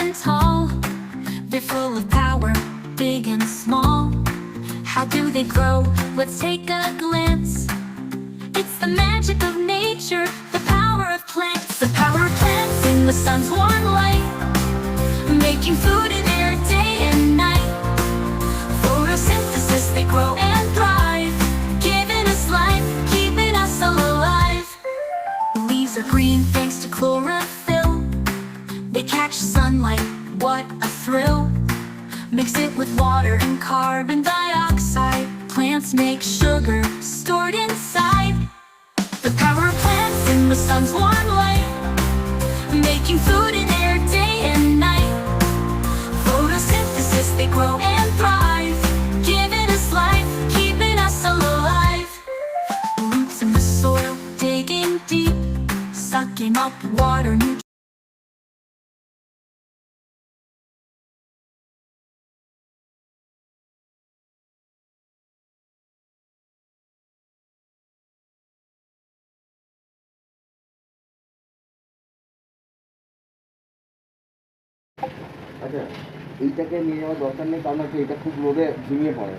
and tall. They're full of power, big and small. How do they grow? Let's take a glance. It's the magic of nature, the power of plants. The power of plants in the sun's warm light, making food in air day and night. Photosynthesis, they grow and thrive, giving us life, keeping us alive. Leaves are green thanks to chlorophyll. They catch sunlight, what a thrill. Mix it with water and carbon dioxide. Plants make sugar stored inside. The power of plants in the sun's warm light, making food in air day and night. Photosynthesis, they grow and thrive, giving us life, keeping us alive. Roots in the soil, digging deep, sucking up water. আচ্ছা, এইটাকে নিয়ে যাওয়ার দরকার নেই, কারণ হচ্ছে এটা খুব রোদে ঝিমিয়ে পড়ে।